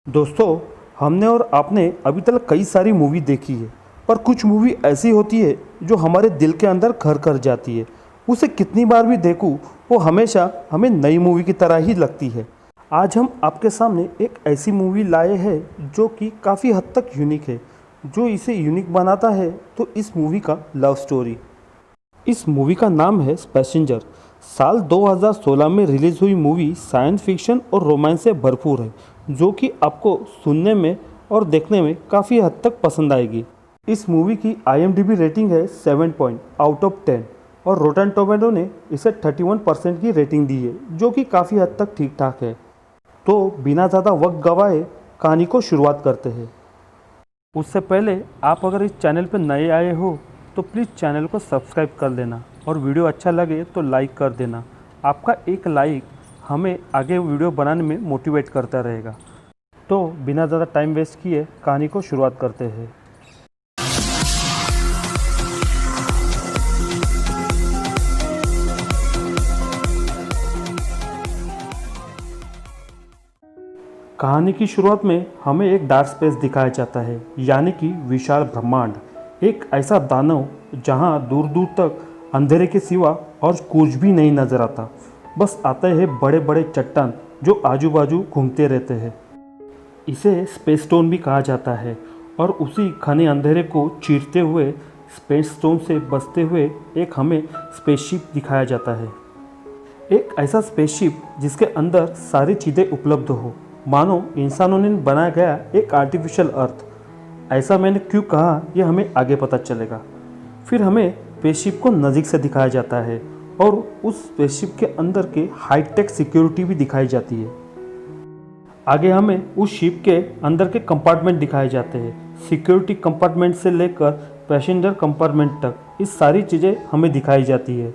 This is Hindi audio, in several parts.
दोस्तों, हमने और आपने अभी तक कई सारी मूवी देखी है, पर कुछ मूवी ऐसी होती है जो हमारे दिल के अंदर घर कर जाती है। उसे कितनी बार भी देखूं, वो हमेशा हमें नई मूवी की तरह ही लगती है। आज हम आपके सामने एक ऐसी मूवी लाए हैं जो कि काफ़ी हद तक यूनिक है। जो इसे यूनिक बनाता है तो इस मूवी का लव स्टोरी। इस मूवी का नाम है पैसेंजर। साल 2016 में रिलीज़ हुई मूवी साइंस फिक्शन और रोमांस से भरपूर है, जो कि आपको सुनने में और देखने में काफ़ी हद तक पसंद आएगी। इस मूवी की IMDb रेटिंग है 7 पॉइंट आउट ऑफ 10 और रोटन टोमेटो ने इसे 31% की रेटिंग दी है, जो कि काफ़ी हद तक ठीक ठाक है। तो बिना ज़्यादा वक्त गवाए कहानी को शुरुआत करते हैं। उससे पहले आप अगर इस चैनल पर नए आए हो तो प्लीज़ चैनल को सब्सक्राइब कर लेना और वीडियो अच्छा लगे तो लाइक कर देना। आपका एक लाइक हमें आगे वीडियो बनाने में मोटिवेट करता रहेगा। तो बिना ज़्यादा टाइम वेस्ट किए कहानी को शुरुआत करते हैं। कहानी की शुरुआत में हमें एक डार्क स्पेस दिखाया जाता है, यानी कि विशाल ब्रह्मांड। एक ऐसा दानव जहां दूर दूर तक अंधेरे के सिवा और कुछ भी नहीं नजर आता। बस आते हैं बड़े बड़े चट्टान जो आजू बाजू घूमते रहते हैं। इसे स्पेस स्टोन भी कहा जाता है और उसी घने अंधेरे को चीरते हुए स्पेस स्टोन से बचते हुए एक हमें स्पेसशिप दिखाया जाता है। एक ऐसा स्पेसशिप जिसके अंदर सारी चीज़ें उपलब्ध हो, मानो इंसानों ने बनाया गया एक आर्टिफिशियल अर्थ। ऐसा मैंने क्यों कहा यह हमें आगे पता चलेगा। फिर हमें स्पेसशिप को नज़दीक से दिखाया जाता है और उस स्पेसशिप के अंदर के हाईटेक सिक्योरिटी भी दिखाई जाती है। आगे हमें उस शिप के अंदर के कंपार्टमेंट दिखाए जाते हैं। सिक्योरिटी कंपार्टमेंट से लेकर पैसेंजर कंपार्टमेंट तक इस सारी चीज़ें हमें दिखाई जाती है।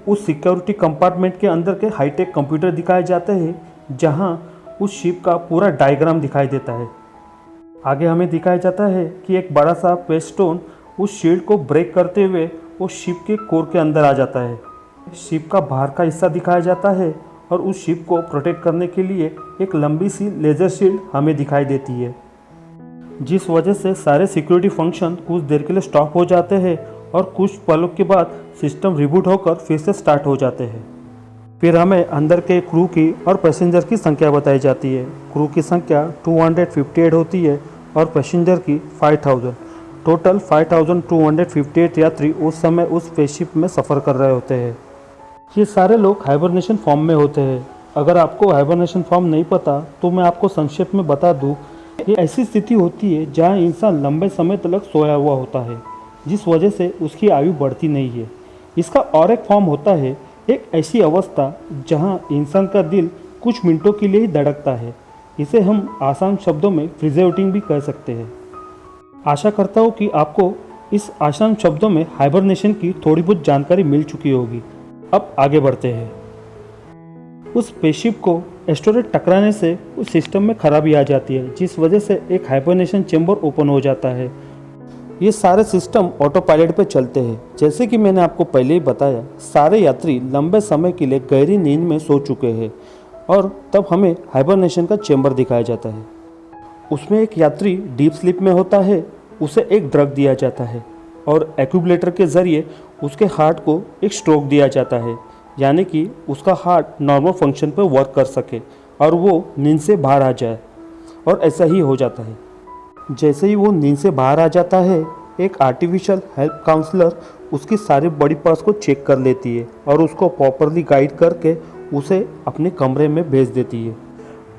उस सिक्योरिटी कंपार्टमेंट के अंदर के हाईटेक कंप्यूटर दिखाए जाते हैं, जहां उस शिप का पूरा डायग्राम दिखाई देता है। आगे हमें दिखाया जाता है कि एक बड़ा सा पेस्टोन उस शील्ड को ब्रेक करते हुए उस शिप के कोर के अंदर आ जाता है। शिप का बाहर का हिस्सा दिखाया जाता है और उस शिप को प्रोटेक्ट करने के लिए एक लंबी सी लेज़र शील्ड हमें दिखाई देती है, जिस वजह से सारे सिक्योरिटी फंक्शन कुछ देर के लिए स्टॉप हो जाते हैं और कुछ पलों के बाद सिस्टम रिबूट होकर फिर से स्टार्ट हो जाते हैं। फिर हमें अंदर के क्रू की और पैसेंजर की संख्या बताई जाती है। क्रू की संख्या 258 होती है और पैसेंजर की 5000। टोटल 5258 यात्री उस समय उस स्पेसशिप में सफ़र कर रहे होते हैं। ये सारे लोग हाइबरनेशन फॉर्म में होते हैं। अगर आपको हाइबरनेशन फॉर्म नहीं पता तो मैं आपको संक्षेप में बता दूं, ये ऐसी स्थिति होती है जहां इंसान लंबे समय तक सोया हुआ होता है, जिस वजह से उसकी आयु बढ़ती नहीं है। इसका और एक फॉर्म होता है एक ऐसी अवस्था जहां इंसान का दिल कुछ मिनटों के लिए ही धड़कता है। इसे हम आसान शब्दों में फ्रीजेटिंग भी कह सकते हैं। आशा करता हूँ कि आपको इस आसान शब्दों में हाइबरनेशन की थोड़ी बहुत जानकारी मिल चुकी होगी। अब आगे बढ़ते हैं। उस स्पेसशिप को एस्टेरॉयड टकराने से उस सिस्टम में खराबी आ जाती है, जिस वजह से एक हाइबरनेशन चेंबर ओपन हो जाता है। ये सारे सिस्टम ऑटो पायलट पे चलते हैं। जैसे कि मैंने आपको पहले ही बताया, सारे यात्री लंबे समय के लिए गहरी नींद में सो चुके हैं और तब हमें हाइबरनेशन का चेंबर दिखाया जाता है। उसमें एक यात्री डीप स्लीप में होता है, उसे एक ड्रग दिया जाता है और एक्यूबलेटर के ज़रिए उसके हार्ट को एक स्ट्रोक दिया जाता है, यानी कि उसका हार्ट नॉर्मल फंक्शन पर वर्क कर सके और वो नींद से बाहर आ जाए। और ऐसा ही हो जाता है। जैसे ही वो नींद से बाहर आ जाता है, एक आर्टिफिशियल हेल्थ काउंसलर उसकी सारी बॉडी पार्ट्स को चेक कर लेती है और उसको प्रॉपरली गाइड करके उसे अपने कमरे में भेज देती है।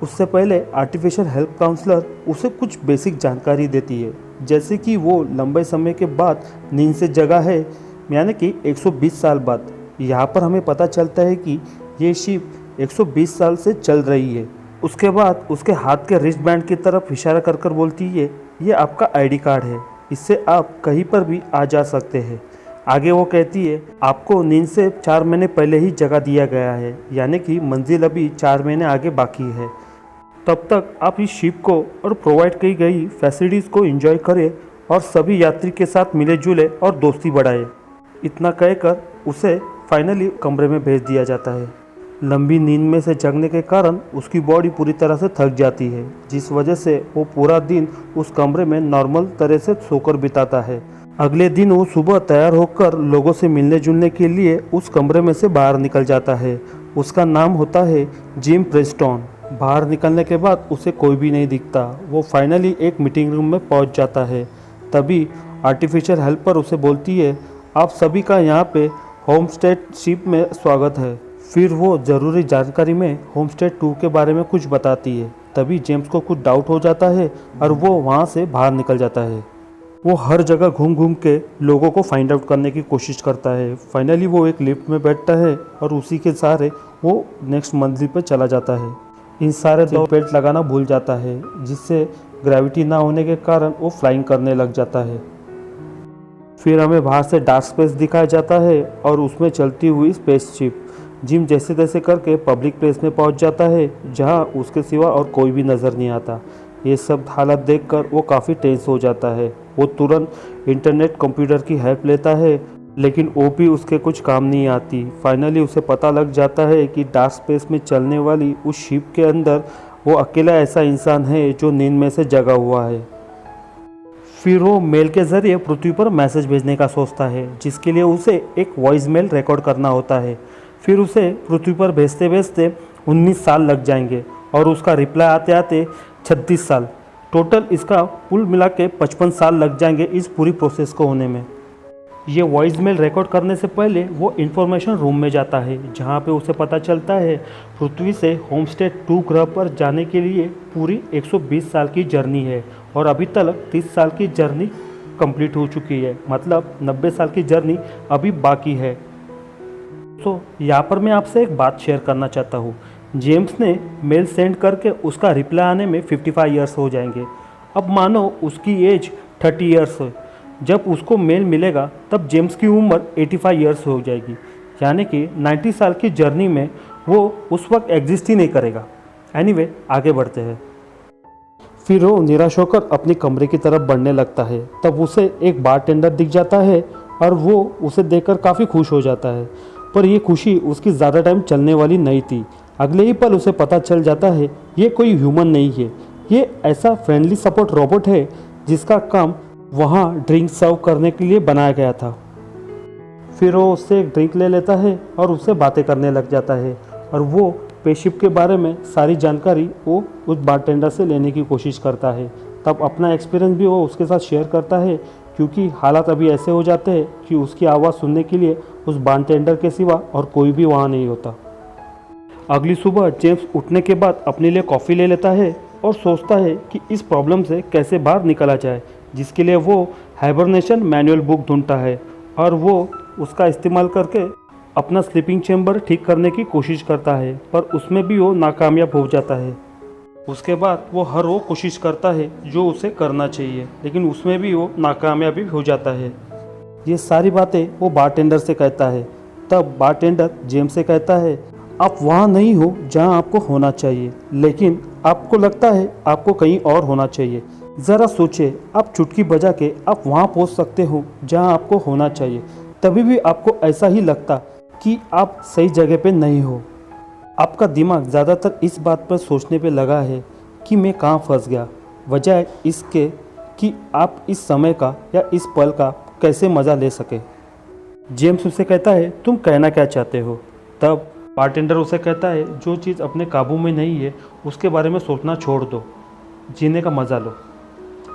उससे पहले आर्टिफिशियल हेल्थ काउंसलर उसे कुछ बेसिक जानकारी देती है, जैसे कि वो लंबे समय के बाद नींद से जगा है, यानी कि 120 साल बाद। यहाँ पर हमें पता चलता है कि ये शिप 120 साल से चल रही है। उसके बाद उसके हाथ के रिस्ट बैंड की तरफ इशारा कर कर बोलती है, ये आपका ID कार्ड है, इससे आप कहीं पर भी आ जा सकते हैं। आगे वो कहती है, आपको नींद से 4 महीने पहले ही जगा दिया गया है, यानी कि मंजिल अभी 4 महीने आगे बाकी है। तब तक आप इस शिप को और प्रोवाइड की गई फैसिलिटीज़ को एंजॉय करें और सभी यात्री के साथ मिले जुले और दोस्ती बढ़ाएं। इतना कहकर उसे फाइनली कमरे में भेज दिया जाता है। लंबी नींद में से जगने के कारण उसकी बॉडी पूरी तरह से थक जाती है, जिस वजह से वो पूरा दिन उस कमरे में नॉर्मल तरह से सोकर बिताता है। अगले दिन वो सुबह तैयार होकर लोगों से मिलने जुलने के लिए उस कमरे में से बाहर निकल जाता है। उसका नाम होता है जिम प्रेस्टन। बाहर निकलने के बाद उसे कोई भी नहीं दिखता। वो फाइनली एक मीटिंग रूम में पहुंच जाता है। तभी आर्टिफिशियल हेल्पर उसे बोलती है, आप सभी का यहाँ पे होमस्टे शिप में स्वागत है। फिर वो ज़रूरी जानकारी में होमस्टे 2 के बारे में कुछ बताती है। तभी जेम्स को कुछ डाउट हो जाता है और वो वहाँ से बाहर निकल जाता है। वो हर जगह घूम घूम के लोगों को फाइंड आउट करने की कोशिश करता है। फाइनली वो एक लिफ्ट में बैठता है और उसी के सहारे वो नेक्स्ट मंजिल पर चला जाता है। इन सारे दो बेल्ट लगाना भूल जाता है, जिससे ग्रेविटी ना होने के कारण वो फ्लाइंग करने लग जाता है। फिर हमें बाहर से डार्क स्पेस दिखाया जाता है और उसमें चलती हुई स्पेसशिप। जिम जैसे तैसे करके पब्लिक प्लेस में पहुंच जाता है, जहां उसके सिवा और कोई भी नज़र नहीं आता। ये सब हालत देखकर वो काफ़ी टेंस हो जाता है। वो तुरंत इंटरनेट कंप्यूटर की हेल्प लेता है, लेकिन वो भी उसके कुछ काम नहीं आती। फाइनली उसे पता लग जाता है कि डार्क स्पेस में चलने वाली उस शिप के अंदर वो अकेला ऐसा इंसान है जो नींद में से जगा हुआ है। फिर वो मेल के ज़रिए पृथ्वी पर मैसेज भेजने का सोचता है, जिसके लिए उसे एक वॉइस मेल रिकॉर्ड करना होता है। फिर उसे पृथ्वी पर भेजते भेजते 19 साल लग जाएंगे और उसका रिप्लाई आते आते 36 साल। टोटल इसका कुल मिला के 55 साल लग जाएंगे इस पूरी प्रोसेस को होने में। ये वॉइस मेल रिकॉर्ड करने से पहले वो इन्फॉर्मेशन रूम में जाता है, जहाँ पे उसे पता चलता है पृथ्वी से होमस्टे 2 ग्रह पर जाने के लिए पूरी 120 साल की जर्नी है और अभी तक 30 साल की जर्नी कंप्लीट हो चुकी है। मतलब 90 साल की जर्नी अभी बाकी है। तो यहाँ पर मैं आपसे एक बात शेयर करना चाहता हूँ। जेम्स ने मेल सेंड करके उसका रिप्लाई आने में 55 ईयर्स हो जाएंगे। अब मानो उसकी एज 30 ईयर्स हो, जब उसको मेल मिलेगा तब जेम्स की उम्र 85 ईयर्स हो जाएगी, यानी कि 90 साल की जर्नी में वो उस वक्त एग्जिस्ट ही नहीं करेगा। एनीवे, आगे बढ़ते हैं। फिर वो निराश होकर अपने कमरे की तरफ बढ़ने लगता है। तब उसे एक बारटेंडर दिख जाता है और वो उसे देखकर काफ़ी खुश हो जाता है, पर ये खुशी उसकी ज़्यादा टाइम चलने वाली नहीं थी। अगले ही पल उसे पता चल जाता है ये कोई ह्यूमन नहीं है, ये ऐसा फ्रेंडली सपोर्ट रोबोट है जिसका काम वहाँ ड्रिंक सर्व करने के लिए बनाया गया था। फिर वो उससे एक ड्रिंक ले लेता है और उससे बातें करने लग जाता है और वो स्पेसशिप के बारे में सारी जानकारी वो उस बारटेंडर से लेने की कोशिश करता है। तब अपना एक्सपीरियंस भी वो उसके साथ शेयर करता है, क्योंकि हालात अभी ऐसे हो जाते हैं कि उसकी आवाज़ सुनने के लिए उस बारटेंडर के सिवा और कोई भी वहाँ नहीं होता। अगली सुबह जेम्स उठने के बाद अपने लिए कॉफ़ी ले लेता है और सोचता है कि इस प्रॉब्लम से कैसे बाहर निकला जाए, जिसके लिए वो हाइबरनेशन मैनुअल बुक ढूंढता है और वो उसका इस्तेमाल करके अपना स्लीपिंग चैम्बर ठीक करने की कोशिश करता है, पर उसमें भी वो नाकामयाब हो जाता है। उसके बाद वो हर वो कोशिश करता है जो उसे करना चाहिए, लेकिन उसमें भी वो नाकामयाबी हो जाता है। ये सारी बातें वो बारटेंडर से कहता है। तब बारटेंडर जेम्स से कहता है, आप वहाँ नहीं हो जहाँ आपको होना चाहिए, लेकिन आपको लगता है आपको कहीं और होना चाहिए। ज़रा सोचिए, आप चुटकी बजा के आप वहाँ पहुँच सकते हो जहाँ आपको होना चाहिए, तभी भी आपको ऐसा ही लगता कि आप सही जगह पे नहीं हो। आपका दिमाग ज़्यादातर इस बात पर सोचने पे लगा है कि मैं कहाँ फंस गया, बजाय इसके कि आप इस समय का या इस पल का कैसे मज़ा ले सके। जेम्स उसे कहता है, तुम कहना क्या चाहते हो? तब बारटेंडर उसे कहता है, जो चीज़ अपने काबू में नहीं है उसके बारे में सोचना छोड़ दो, जीने का मज़ा लो।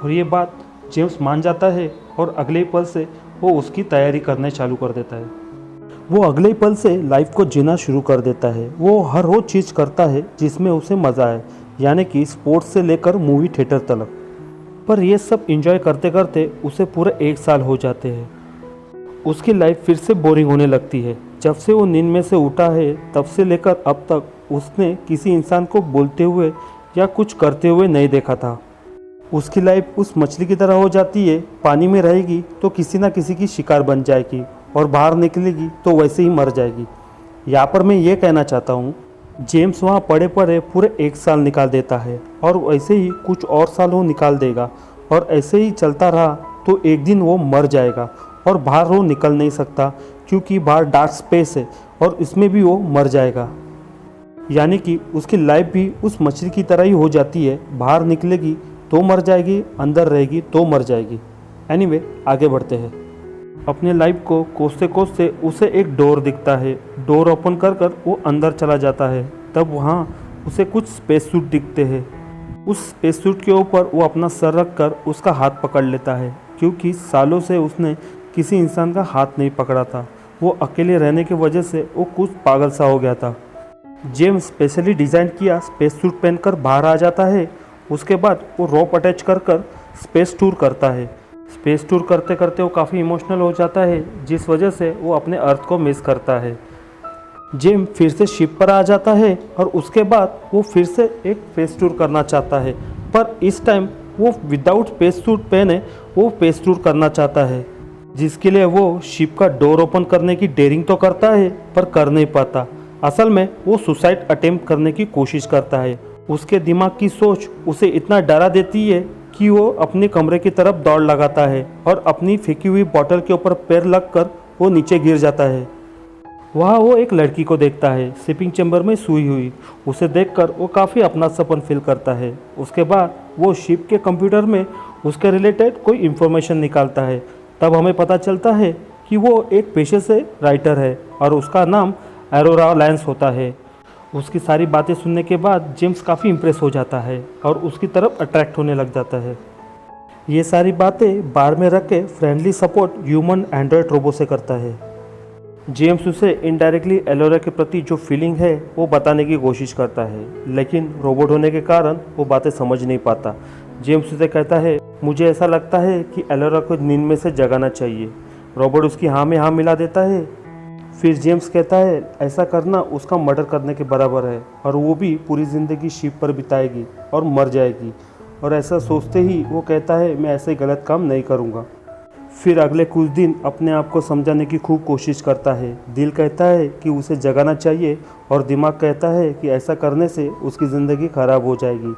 और ये बात जेम्स मान जाता है और अगले ही पल से वो उसकी तैयारी करने चालू कर देता है। वो अगले ही पल से लाइफ को जीना शुरू कर देता है। वो हर वो चीज़ करता है जिसमें उसे मज़ा आए, यानी कि स्पोर्ट्स से लेकर मूवी थिएटर तक। पर ये सब एंजॉय करते करते उसे पूरे 1 साल हो जाते हैं। उसकी लाइफ फिर से बोरिंग होने लगती है। जब से वो नींद में से उठा है तब से लेकर अब तक उसने किसी इंसान को बोलते हुए या कुछ करते हुए नहीं देखा था। उसकी लाइफ उस मछली की तरह हो जाती है, पानी में रहेगी तो किसी ना किसी की शिकार बन जाएगी और बाहर निकलेगी तो वैसे ही मर जाएगी। यहाँ पर मैं ये कहना चाहता हूँ, जेम्स वहाँ पड़े पड़े पूरे 1 साल निकाल देता है और वैसे ही कुछ और साल वो निकाल देगा, और ऐसे ही चलता रहा तो एक दिन वो मर जाएगा और बाहर वो निकल नहीं सकता, क्योंकि बाहर डार्क स्पेस है और इसमें भी वो मर जाएगा। यानी कि उसकी लाइफ भी उस मछली की तरह ही हो जाती है, बाहर निकलेगी तो मर जाएगी, अंदर रहेगी तो मर जाएगी। एनीवे, आगे बढ़ते हैं। अपने लाइफ को कोसते कोसते उसे एक डोर दिखता है। डोर ओपन कर कर वो अंदर चला जाता है। तब वहाँ उसे कुछ स्पेस सूट दिखते हैं। उस स्पेस सूट के ऊपर वो अपना सर रख कर उसका हाथ पकड़ लेता है, क्योंकि सालों से उसने किसी इंसान का हाथ नहीं पकड़ा था। वो अकेले रहने की वजह से वो कुछ पागल सा हो गया था। जेम्स स्पेशली डिज़ाइन किया स्पेस सूट पहनकर बाहर आ जाता है। उसके बाद वो रोप अटैच कर कर स्पेस टूर करता है। स्पेस टूर करते करते वो काफ़ी इमोशनल हो जाता है, जिस वजह से वो अपने अर्थ को मिस करता है। जेम फिर से शिप पर आ जाता है और उसके बाद वो फिर से एक स्पेस टूर करना चाहता है, पर इस टाइम वो विदाउट स्पेस सूट पहने वो स्पेस टूर करना चाहता है, जिसके लिए वो शिप का डोर ओपन करने की डेयरिंग तो करता है पर कर नहीं पाता। असल में वो सुसाइड अटेम्प्ट करने की कोशिश करता है। उसके दिमाग की सोच उसे इतना डरा देती है कि वो अपने कमरे की तरफ दौड़ लगाता है और अपनी फेंकी हुई बॉटल के ऊपर पैर लगकर वो नीचे गिर जाता है। वहाँ वो एक लड़की को देखता है, स्लीपिंग चैम्बर में सोई हुई। उसे देखकर वो काफ़ी अपनापन फील करता है। उसके बाद वो शिप के कंप्यूटर में उसके रिलेटेड कोई इन्फॉर्मेशन निकालता है। तब हमें पता चलता है कि वो एक पेशे से राइटर है और उसका नाम अरोरा लैंस होता है। उसकी सारी बातें सुनने के बाद जेम्स काफ़ी इम्प्रेस हो जाता है और उसकी तरफ अट्रैक्ट होने लग जाता है। ये सारी बातें बार में रख के friendly support human android robo से करता है। जेम्स उसे इनडायरेक्टली एलोरा के प्रति जो फीलिंग है वो बताने की कोशिश करता है, लेकिन रोबोट होने के कारण वो बातें समझ नहीं पाता। जेम्स उसे कहता है, मुझे ऐसा लगता है कि एलोरा को नींद में से जगाना चाहिए। रोबोट उसकी हाँ में हाँ मिला देता है। फिर जेम्स कहता है ऐसा करना उसका मर्डर करने के बराबर है और वो भी पूरी ज़िंदगी शिप पर बिताएगी और मर जाएगी। और ऐसा सोचते ही वो कहता है मैं ऐसे गलत काम नहीं करूँगा। फिर अगले कुछ दिन अपने आप को समझाने की खूब कोशिश करता है। दिल कहता है कि उसे जगाना चाहिए और दिमाग कहता है कि ऐसा करने से उसकी ज़िंदगी ख़राब हो जाएगी।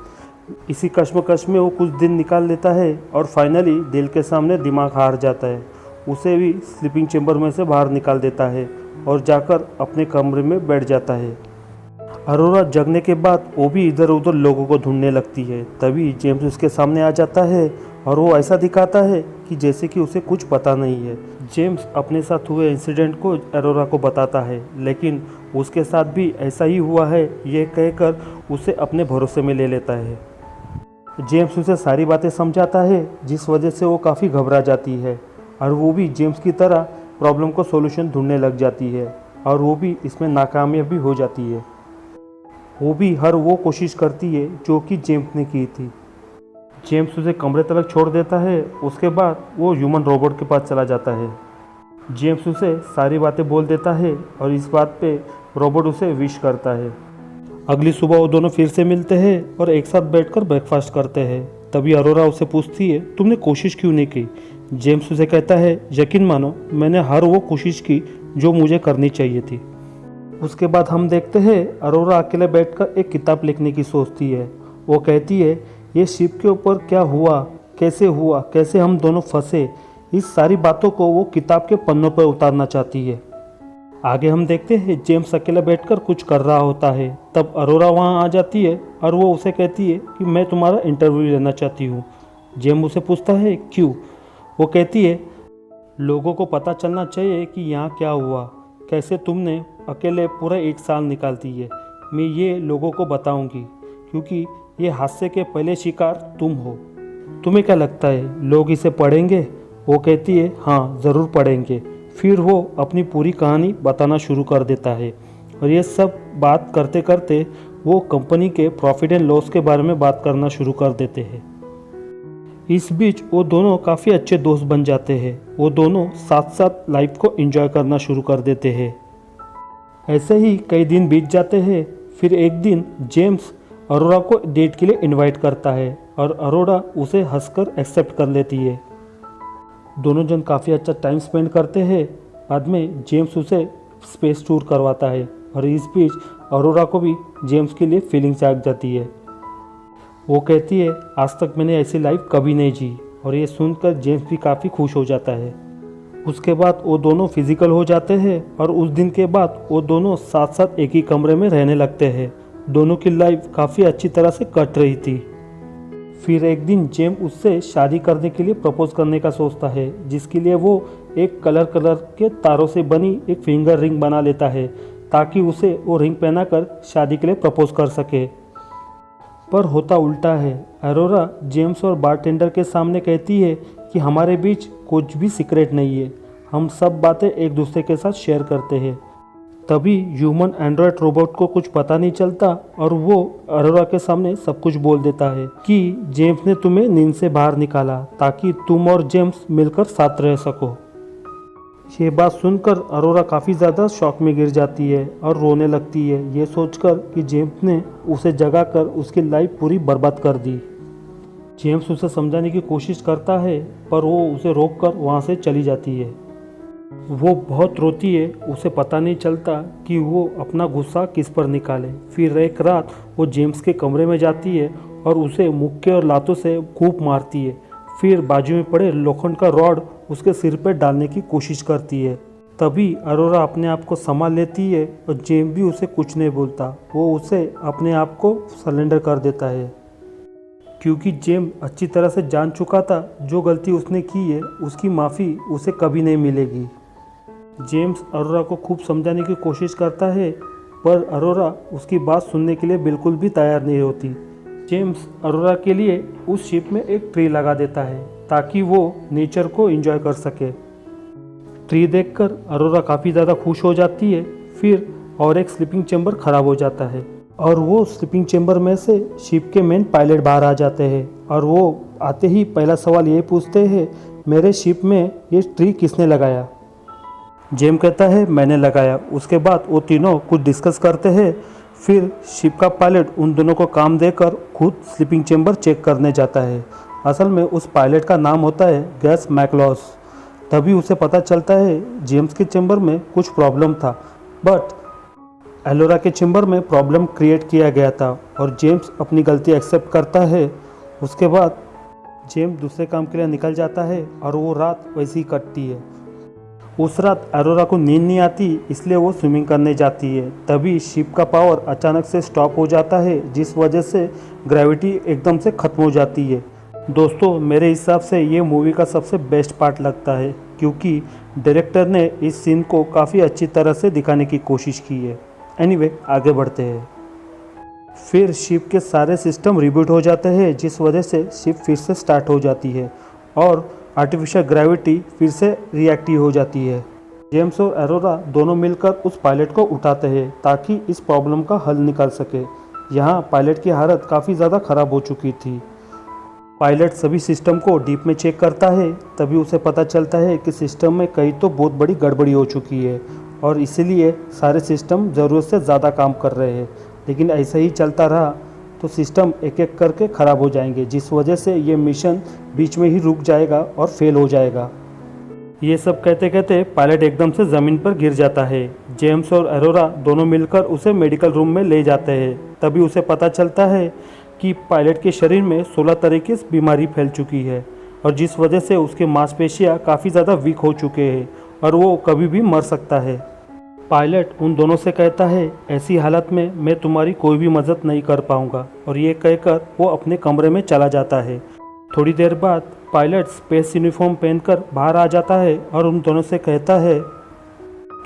इसी कश्मकश में वो कुछ दिन निकाल लेता है और फाइनली दिल के सामने दिमाग हार जाता है। उसे भी स्लीपिंग चैम्बर में से बाहर निकाल देता है और जाकर अपने कमरे में बैठ जाता है। अरोरा जगने के बाद वो भी इधर उधर लोगों को ढूंढने लगती है। तभी जेम्स उसके सामने आ जाता है और वो ऐसा दिखाता है कि जैसे कि उसे कुछ पता नहीं है। जेम्स अपने साथ हुए इंसिडेंट को अरोरा को बताता है, लेकिन उसके साथ भी ऐसा ही हुआ है ये कहकर उसे अपने भरोसे में ले लेता है। जेम्स उसे सारी बातें समझाता है, जिस वजह से वो काफ़ी घबरा जाती है और वो भी जेम्स की तरह प्रॉब्लम को सॉल्यूशन ढूंढने लग जाती है और वो भी इसमें नाकामयाब भी हो जाती है। वो भी हर वो कोशिश करती है जो कि जेम्स ने की थी। जेम्स उसे कमरे तक छोड़ देता है। उसके बाद वो ह्यूमन रोबोट के पास चला जाता है। जेम्स उसे सारी बातें बोल देता है और इस बात पे रोबोट उसे विश करता है। अगली सुबह वो दोनों फिर से मिलते हैं और एक साथ बैठकर ब्रेकफास्ट करते हैं। तभी अरोरा उसे पूछती है तुमने कोशिश क्यों नहीं की। जेम्स उसे कहता है यकीन मानो मैंने हर वो कोशिश की जो मुझे करनी चाहिए थी। उसके बाद हम देखते हैं अरोरा अकेले बैठकर एक किताब लिखने की सोचती है। वो कहती है ये शिप के ऊपर क्या हुआ, कैसे हम दोनों फंसे, इस सारी बातों को वो किताब के पन्नों पर उतारना चाहती है। आगे हम देखते हैं जेम्स अकेला बैठकर कुछ कर रहा होता है। तब अरोरा वहाँ आ जाती है और वो उसे कहती है कि मैं तुम्हारा इंटरव्यू लेना चाहती हूँ। जेम्स उसे पूछता है क्यों। वो कहती है लोगों को पता चलना चाहिए कि यहाँ क्या हुआ, कैसे तुमने अकेले पूरा 1 साल निकाल दी है। मैं ये लोगों को बताऊंगी क्योंकि ये हादसे के पहले शिकार तुम हो। तुम्हें क्या लगता है लोग इसे पढ़ेंगे। वो कहती है हाँ ज़रूर पढ़ेंगे। फिर वो अपनी पूरी कहानी बताना शुरू कर देता है और ये सब बात करते करते वो कंपनी के प्रॉफिट एंड लॉस के बारे में बात करना शुरू कर देते हैं। इस बीच वो दोनों काफ़ी अच्छे दोस्त बन जाते हैं। वो दोनों साथ साथ लाइफ को एंजॉय करना शुरू कर देते हैं। ऐसे ही कई दिन बीत जाते हैं। फिर एक दिन जेम्स अरोरा को डेट के लिए इनवाइट करता है और अरोरा उसे हंसकर एक्सेप्ट कर लेती है। दोनों जन काफ़ी अच्छा टाइम स्पेंड करते हैं। बाद में जेम्स उसे स्पेस टूर करवाता है और इस बीच अरोरा को भी जेम्स के लिए फीलिंग जाग जाती है। वो कहती है आज तक मैंने ऐसी लाइफ कभी नहीं जी, और ये सुनकर जेम्स भी काफ़ी खुश हो जाता है। उसके बाद वो दोनों फिजिकल हो जाते हैं और उस दिन के बाद वो दोनों साथ साथ एक ही कमरे में रहने लगते हैं दोनों की लाइफ काफ़ी अच्छी तरह से कट रही थी। फिर एक दिन जेम्स उससे शादी करने के लिए प्रपोज करने का सोचता है, जिसके लिए वो एक कलर कलर के तारों से बनी एक फिंगर रिंग बना लेता है ताकि उसे वो रिंग पहनाकर शादी के लिए प्रपोज कर सके। पर होता उल्टा है। अरोरा जेम्स और बारटेंडर के सामने कहती है कि हमारे बीच कुछ भी सीक्रेट नहीं है, हम सब बातें एक दूसरे के साथ शेयर करते हैं। तभी ह्यूमन एंड्रॉयड रोबोट को कुछ पता नहीं चलता और वो अरोरा के सामने सब कुछ बोल देता है कि जेम्स ने तुम्हें नींद से बाहर निकाला ताकि तुम और जेम्स मिलकर साथ रह सको। ये बात सुनकर अरोरा काफ़ी ज़्यादा शॉक में गिर जाती है और रोने लगती है, ये सोचकर कि जेम्स ने उसे जगाकर उसकी लाइफ पूरी बर्बाद कर दी। जेम्स उसे समझाने की कोशिश करता है पर वो उसे रोककर वहाँ से चली जाती है। वो बहुत रोती है, उसे पता नहीं चलता कि वो अपना गुस्सा किस पर निकाले। फिर एक रात वो जेम्स के कमरे में जाती है और उसे मुक्के और लातों से खूब मारती है। फिर बाजू में पड़े लोखंड का रॉड उसके सिर पर डालने की कोशिश करती है। तभी अरोरा अपने आप को संभाल लेती है और जेम्स भी उसे कुछ नहीं बोलता। वो उसे अपने आप को सरेंडर कर देता है क्योंकि जेम्स अच्छी तरह से जान चुका था जो गलती उसने की है उसकी माफ़ी उसे कभी नहीं मिलेगी। जेम्स अरोरा को खूब समझाने की कोशिश करता है पर अरोरा उसकी बात सुनने के लिए बिल्कुल भी तैयार नहीं होती। जेम्स अरोरा के लिए उस शिप में एक ट्री लगा देता है ताकि वो नेचर को एंजॉय कर सके। ट्री देखकर अरोरा काफ़ी ज़्यादा खुश हो जाती है। फिर और एक स्लीपिंग चैम्बर ख़राब हो जाता है और वो स्लीपिंग चैम्बर में से शिप के मेन पायलट बाहर आ जाते हैं और वो आते ही पहला सवाल ये पूछते हैं, मेरे शिप में ये ट्री किसने लगाया? जेम कहता है मैंने लगाया। उसके बाद वो तीनों कुछ डिस्कस करते हैं। फिर शिप का पायलट उन दोनों को काम देकर खुद स्लीपिंग चैम्बर चेक करने जाता है। असल में उस पायलट का नाम होता है गैस मैकलॉस। तभी उसे पता चलता है जेम्स के चैम्बर में कुछ प्रॉब्लम था बट एलोरा के चैम्बर में प्रॉब्लम क्रिएट किया गया था और जेम्स अपनी गलती एक्सेप्ट करता है। उसके बाद जेम्स दूसरे काम के लिए निकल जाता है और वो रात वैसी ही कटती है। उस रात अरोरा को नींद नहीं आती इसलिए वो स्विमिंग करने जाती है। तभी शिप का पावर अचानक से स्टॉप हो जाता है जिस वजह से ग्रेविटी एकदम से ख़त्म हो जाती है। दोस्तों मेरे हिसाब से ये मूवी का सबसे बेस्ट पार्ट लगता है क्योंकि डायरेक्टर ने इस सीन को काफ़ी अच्छी तरह से दिखाने की कोशिश की है। एनीवे आगे बढ़ते हैं। फिर शिप के सारे सिस्टम रिबूट हो जाते हैं जिस वजह से शिप फिर से स्टार्ट हो जाती है और आर्टिफिशियल ग्रेविटी फिर से रिएक्टिव हो जाती है। जेम्स और अरोरा दोनों मिलकर उस पायलट को उठाते हैं ताकि इस प्रॉब्लम का हल निकाल सके। यहाँ पायलट की हालत काफ़ी ज़्यादा ख़राब हो चुकी थी। पायलट सभी सिस्टम को डीप में चेक करता है। तभी उसे पता चलता है कि सिस्टम में कहीं तो बहुत बड़ी गड़बड़ी हो चुकी है और इसीलिए सारे सिस्टम ज़रूरत से ज़्यादा काम कर रहे हैं। लेकिन ऐसा ही चलता रहा तो सिस्टम एक एक करके ख़राब हो जाएंगे जिस वजह से ये मिशन बीच में ही रुक जाएगा और फेल हो जाएगा। ये सब कहते कहते पायलट एकदम से ज़मीन पर गिर जाता है। जेम्स और अरोरा दोनों मिलकर उसे मेडिकल रूम में ले जाते हैं। तभी उसे पता चलता है कि पायलट के शरीर में 16 तरीके से बीमारी फैल चुकी है और जिस वजह से उसके मांसपेशियाँ काफ़ी ज़्यादा वीक हो चुके हैं और वो कभी भी मर सकता है। पायलट उन दोनों से कहता है ऐसी हालत में मैं तुम्हारी कोई भी मदद नहीं कर पाऊंगा और ये कहकर वो अपने कमरे में चला जाता है। थोड़ी देर बाद पायलट स्पेस यूनिफॉर्म पहनकर बाहर आ जाता है और उन दोनों से कहता है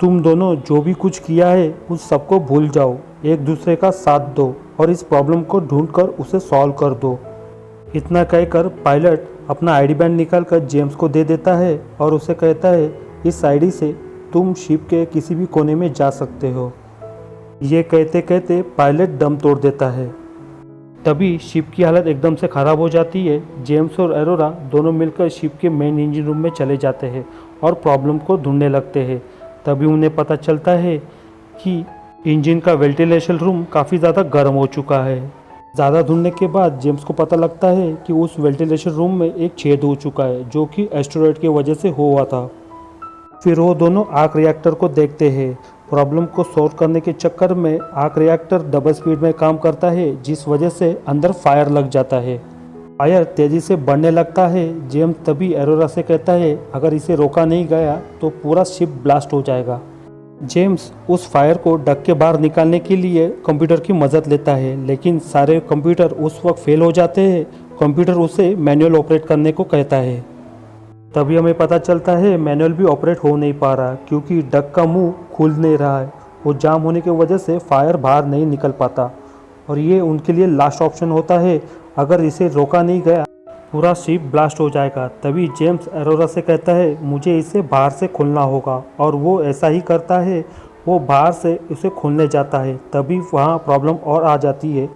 तुम दोनों जो भी कुछ किया है उस सबको भूल जाओ, एक दूसरे का साथ दो और इस प्रॉब्लम को ढूंढकर उसे सॉल्व कर दो। इतना कहकर पायलट अपना आईडी बैंड निकाल कर जेम्स को दे देता है और उसे कहता है इस आईडी से तुम शिप के किसी भी कोने में जा सकते हो। ये कहते कहते पायलट दम तोड़ देता है। तभी शिप की हालत एकदम से ख़राब हो जाती है। जेम्स और अरोरा दोनों मिलकर शिप के मेन इंजन रूम में चले जाते हैं और प्रॉब्लम को ढूंढने लगते हैं। तभी उन्हें पता चलता है कि इंजन का वेंटिलेशन रूम काफ़ी ज़्यादा गर्म हो चुका है। ज़्यादा ढूंढने के बाद जेम्स को पता लगता है कि उस वेंटिलेशन रूम में एक छेद हो चुका है जो कि एस्टेरॉयड की वजह से हुआ था। फिर वो दोनों आर्क रिएक्टर को देखते हैं। प्रॉब्लम को सॉल्व करने के चक्कर में आर्क रिएक्टर डबल स्पीड में काम करता है जिस वजह से अंदर फायर लग जाता है। फायर तेज़ी से बढ़ने लगता है। जेम्स तभी अरोरा से कहता है अगर इसे रोका नहीं गया तो पूरा शिप ब्लास्ट हो जाएगा। जेम्स उस फायर को ढक के बाहर निकालने के लिए कंप्यूटर की मदद लेता है, लेकिन सारे कंप्यूटर उस वक्त फेल हो जाते हैं। कंप्यूटर उसे मैनुअल ऑपरेट करने को कहता है। तभी हमें पता चलता है मैनुअल भी ऑपरेट हो नहीं पा रहा, क्योंकि डक का मुंह खुल नहीं रहा है। वो जाम होने की वजह से फायर बाहर नहीं निकल पाता और ये उनके लिए लास्ट ऑप्शन होता है। अगर इसे रोका नहीं गया पूरा शिप ब्लास्ट हो जाएगा। तभी जेम्स अरोरा से कहता है मुझे इसे बाहर से खोलना होगा, और वो ऐसा ही करता है। वो बाहर से उसे खोलने जाता है, तभी वहाँ प्रॉब्लम और आ जाती है।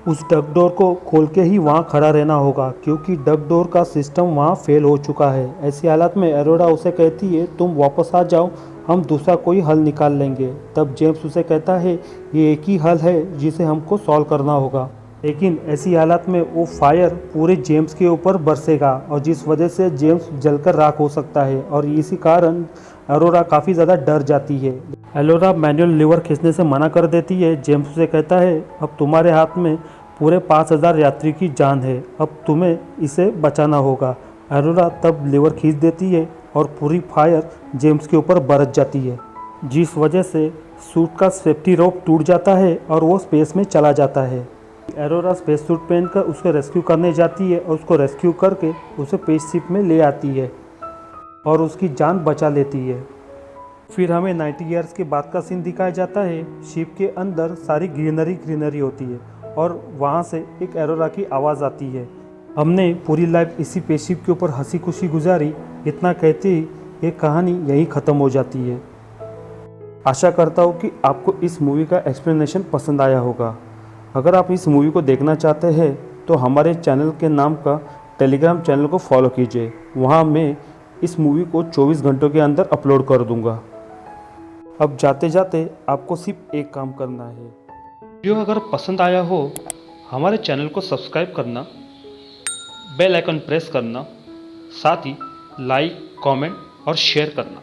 उस डक डोर को खोल के ही वहाँ खड़ा रहना होगा, क्योंकि डक डोर का सिस्टम वहाँ फेल हो चुका है। ऐसी हालत में अरोरा उसे कहती है तुम वापस आ जाओ, हम दूसरा कोई हल निकाल लेंगे। तब जेम्स उसे कहता है ये एक ही हल है जिसे हमको सॉल्व करना होगा। लेकिन ऐसी हालत में वो फायर पूरे जेम्स के ऊपर बरसेगा, और जिस वजह से जेम्स जलकर राख हो सकता है, और इसी कारण अरोरा काफ़ी ज़्यादा डर जाती है। अरोरा मैनुअल लीवर खींचने से मना कर देती है। जेम्स उसे कहता है अब तुम्हारे हाथ में पूरे 5000 यात्री की जान है, अब तुम्हें इसे बचाना होगा। अरोरा तब लीवर खींच देती है और पूरी फायर जेम्स के ऊपर बरस जाती है, जिस वजह से सूट का सेफ्टी रोप टूट जाता है और वो स्पेस में चला जाता है। अरोरा स्पेस सूट पहनकर उसको रेस्क्यू करने जाती है और उसको रेस्क्यू करके उसे स्पेसशिप में ले आती है और उसकी जान बचा लेती है। फिर हमें 90 ईयर्स के बाद का सीन दिखाया जाता है। शिप के अंदर सारी ग्रीनरी होती है और वहाँ से एक अरोरा की आवाज़ आती है हमने पूरी लाइफ इसी स्पेसशिप के ऊपर हंसी खुशी गुजारी, इतना कहते ही ये कहानी यहीं ख़त्म हो जाती है। आशा करता हूँ कि आपको इस मूवी का एक्सप्लेनेशन पसंद आया होगा। अगर आप इस मूवी को देखना चाहते हैं तो हमारे चैनल के नाम का टेलीग्राम चैनल को फॉलो कीजिए। वहाँ मैं इस मूवी को 24 घंटों के अंदर अपलोड कर दूँगा। अब जाते जाते आपको सिर्फ एक काम करना है, वीडियो अगर पसंद आया हो हमारे चैनल को सब्सक्राइब करना, बेल आइकन प्रेस करना, साथ ही लाइक, कमेंट और शेयर करना।